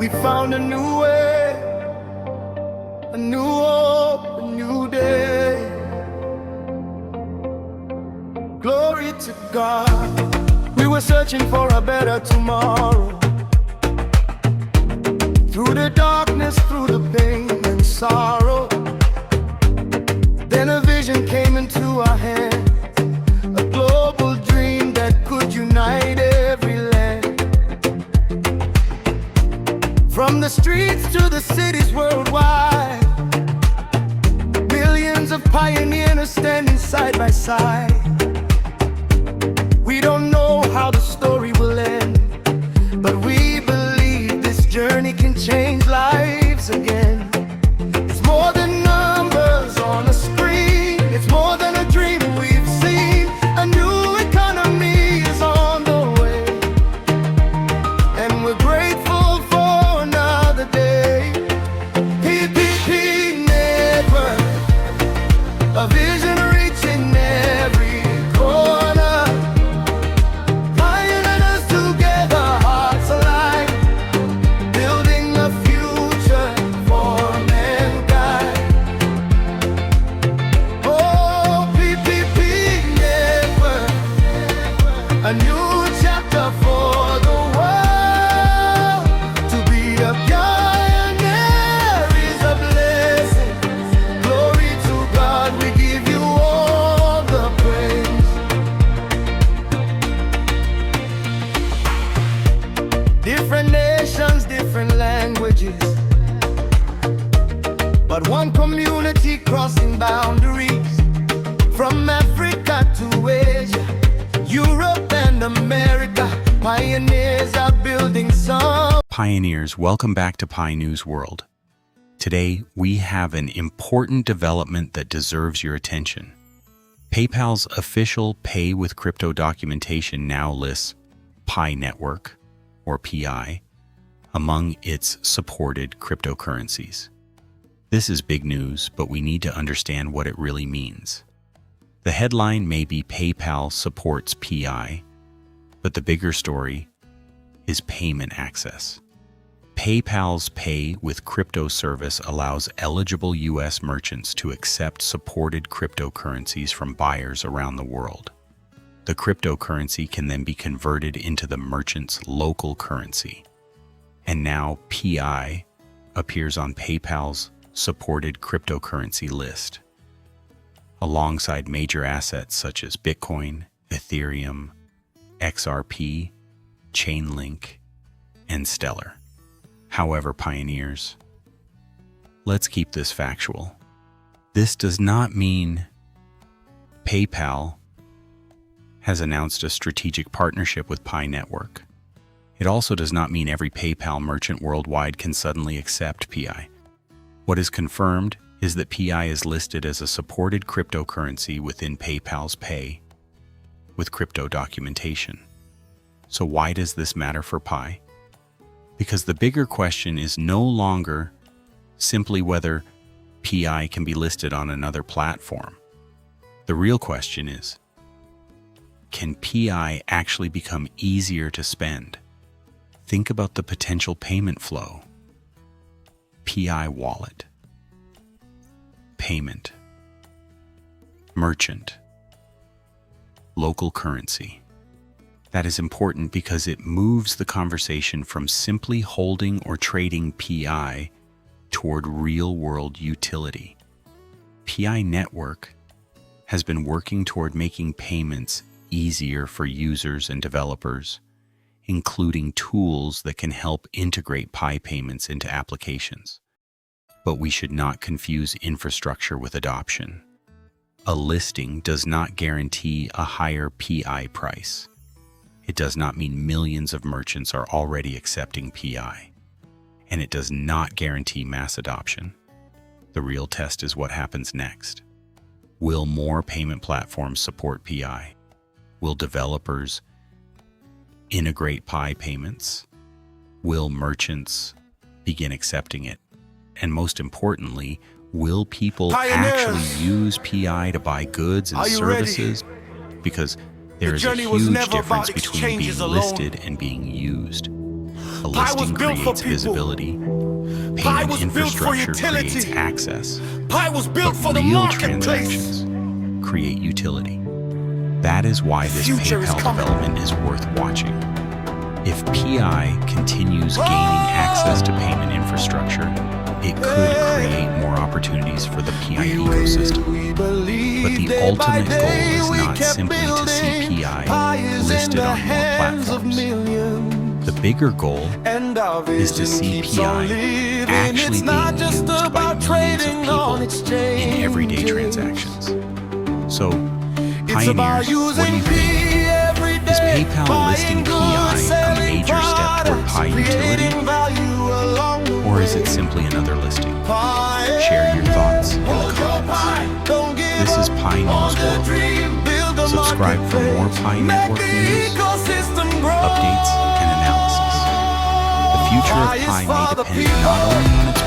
We found a new way, a new hope, a new day. Glory to God. We were searching for a better tomorrow. Through the darkness, through the pain and sorrow, then a vision came into our hands, a global dream that could unite every land. From the streets to the cities worldwide, millions of pioneers standing side by side. We don't know how the story will end, but we believe this journey can change lives again. It's more than numbers on a screen, it's more than a dream we've seen. A new economy is on the way, and we're grateful for another day. PPP network, a vision reaching every corner. Pioneers together, hearts aligned, building a future for mankind. Oh, PPP network, a new chapter for the world. To be a pioneer is a blessing. Glory to God, we give you all the praise. Different nations, different languages, but one community crossing boundaries. From Africa to Asia, Europe and America, pioneers are building some. Pioneers, welcome back to Pi News World. Today, we have an important development that deserves your attention. PayPal's official Pay with Crypto documentation now lists Pi Network, or PI, among its supported cryptocurrencies. This is big news, but we need to understand what it really means. The headline may be PayPal supports PI, but the bigger story is payment access. PayPal's Pay with Crypto service allows eligible U.S. merchants to accept supported cryptocurrencies from buyers around the world. The cryptocurrency can then be converted into the merchant's local currency. And now PI appears on PayPal's supported cryptocurrency list, alongside major assets such as Bitcoin, Ethereum, XRP, Chainlink, and Stellar. However, pioneers, let's keep this factual. This does not mean PayPal has announced a strategic partnership with Pi Network. It also does not mean every PayPal merchant worldwide can suddenly accept PI. What is confirmed is that PI is listed as a supported cryptocurrency within PayPal's Pay with Crypto documentation. So why does this matter for Pi? Because the bigger question is no longer simply whether PI can be listed on another platform. The real question is, can PI actually become easier to spend? Think about the potential payment flow. PI wallet, payment, merchant, local currency. That is important because it moves the conversation from simply holding or trading PI toward real-world utility. PI Network has been working toward making payments easier for users and developers, including tools that can help integrate Pi payments into applications. But we should not confuse infrastructure with adoption. A listing does not guarantee a higher PI price. It does not mean millions of merchants are already accepting PI. And it does not guarantee mass adoption. The real test is what happens next. Will more payment platforms support PI? Will developers integrate Pi payments? Will merchants begin accepting it? And most importantly, will people actually use PI to buy goods and services? Because there is a huge difference between being listed and being used. A Pi was listing built for creates people. visibility. Pi Payment was built for infrastructure creates utility. access. Pi was built for But the real marketplace. transactions create utility. That is why this Future is PayPal coming. development is worth watching. If PI continues gaining access to payment infrastructure, it could create more opportunities for the PI ecosystem. But the ultimate goal is not simply to see PI listed on more platforms. The bigger goal is to see PI actually being used by millions of people in everyday transactions. So, pioneers, what do you think? Is PayPal listing PI a major step toward Pi utility? Or is it simply another listing? Share your thoughts in the comments. This is Pi News World. Subscribe for more Pi Network news, updates, and analysis. The future of Pi may depend not only on its